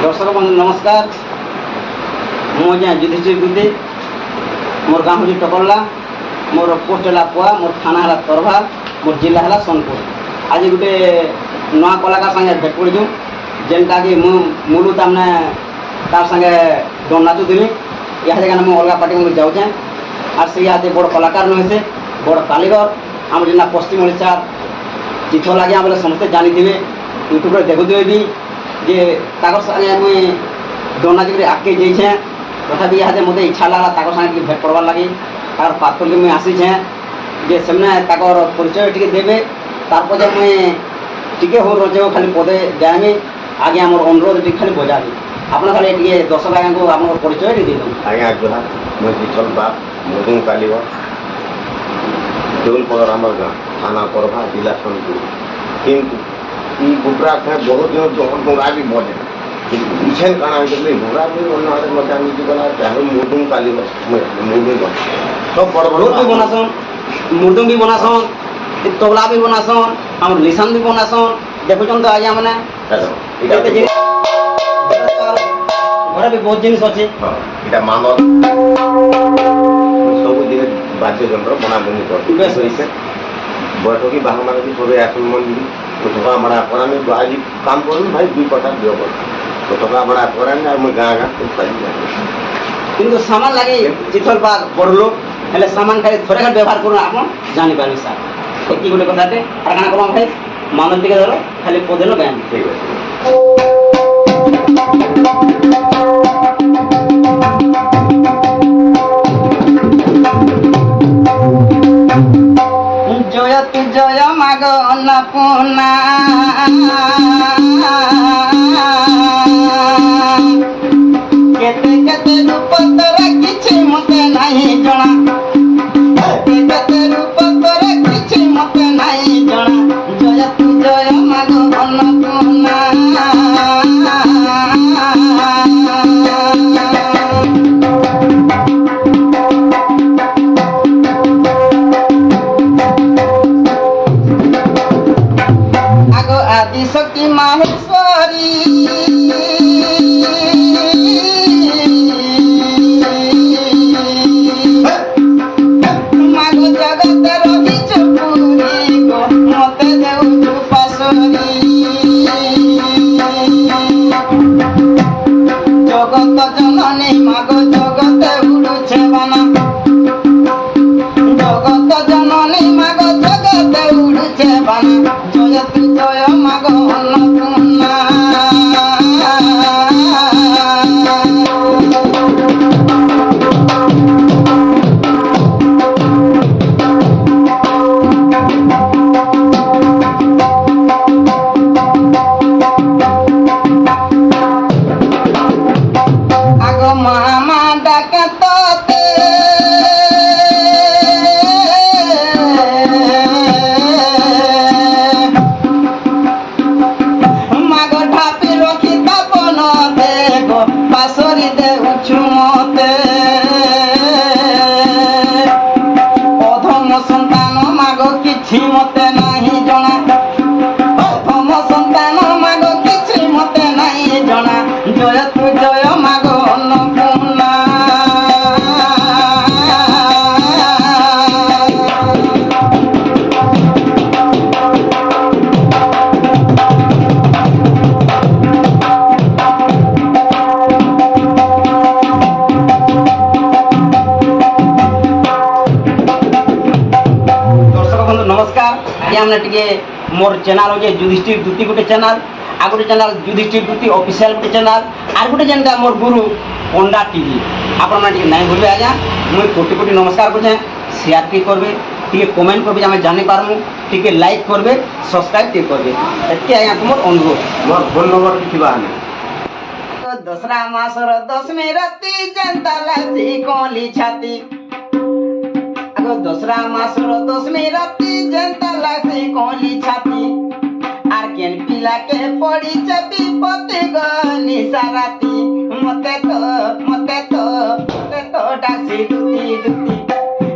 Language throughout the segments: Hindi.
दर्शक बंधु नमस्कार। मुझे युधिष्ठिर गुद्दी, मोर गाँव हूँ टकरला, मोर पोस्ट है पुआ, मोर थाना है तरभा, मोर जिला है सोनपुर। आज गोटे नुआ कलाकार संगे भेट पड़ू जेनटा कि मुलू तमने तार संगे डन नाचुली। यह जगह मुझे अलग पार्टी में जाऊे और से यहाँ बड़ कलाकार नुहे से बड़ कालीगर आम जेना पश्चिम ओडिशा चिथ लगे बोले समस्ते जानी थे यूट्यूब देखुए भी जे संगे मुई डन नाचिक आगे जाइए। तथापि यहाँ मत इच्छा लगा संगे भेट पड़वार लगी तार पाथर के मुझे आसीचे जे से परिचय टी देवे तार मुई टी हो रजे खाली पदे जाएमी आगे आम अनुरोध टी खाली बजा दी आप खाली दर्शक आज्ञा को आप परिचय दी आज्ञा जुहार मैं विठल बाप मधु कालीगर देउलपदर आम गाँ थाना तरभा जिला सोनपुर। किंतु ये गुबरा थे बहुत दिन डोंगा भी बजे इछेन काना घोड़ा भी मजा मिली गला चाहे मुदुम कालीगर मुदुम सब बड़ बड़ भी बनासन मुर्दुम भी बनासन तबला भी बनासन आम निशान भी बनासन देखुन तो आज्ञा मैंने घर भी बहुत जिन अच्छे यहाँ मानव सब दिन बाध्य जंत्र बना बनी बैठकी बाहर मान भी सब आसन मंदिर ठका बड़ा करानी आज काम कर भाई 2 कटा दियो तो ठका बड़ा करानी मैं गाँ गाँ किंतु सामान लगे चिथल बाग बड़ लोग हेल्ले सामान खाली थोड़े खाली व्यवहार करूँ आप जापर सर एक गोटे कथाटे और क्या करूँ भाई मानव टे धर खाली पदेल गाँ ठीक है। जय तु जय माग अन्नपूर्णा केते केते रूप तोरा किछि मते नहीं जना केते केते रूप तोरा किछि मते नहीं जना जय तु जय माग अन्नपूर्णा आदिशक्ति माहेश्वरी मागो जगत रवि चपुरी गो मते देउ पासरी जगत जननी मागो जगत उड़ुछे बाना जगत जननी मागो जगत उड़ुछे बाना जय तु जय मागो अन्नपूर्णा। आगो मामा डाके तोते पासरी देउछु मते अधम संतान मागो किछि मते नहीं जना अधम संतान मागो किछि मते नहीं जना जय तु जय मागो अन्नपूर्णा। नमस्कार हमने टे मोर चैनल हो युधिष्ठिर दूती गोटे चैनल आ गोटे चैनल युधिष्ठिर दूती ऑफिशियल गोटे चैनल आर गोटे जेनटा मोर गुरु पंडा टीवी आपण मैंने नहीं भूलबे आज्ञा मुझे कोटि कोटि नमस्कार करे शेयर टी करबे टे कमेंट करबे आम जानी पारमु टे लाइक करबे सब्सक्राइब टे करबे एते आज्ञा तुम अनुरोध मोर फोन नंबर किछि बाने दसरा मासर 10 राती जनता लासी कोली छाती दसरा मासर 10 राती जनता लासी कोली छाती आर केन पिला के पड़ी चपी पते गनी साराती मते तो डासी दुती दुती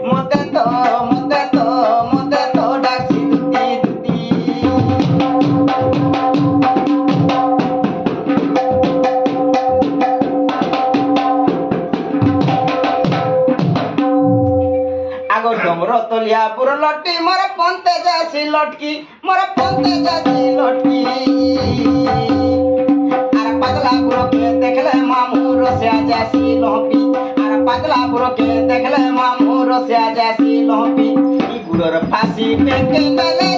मते तो डासी दुती दुती बलियापुर लटकी मोर पंते जासी लटकी मोर पंते जासी लटकी आर पतलापुर के देखले मामू रसिया जासी लहपी आर पतलापुर के देखले मामू रसिया जासी लहपी ई गुड़र फांसी पे के गले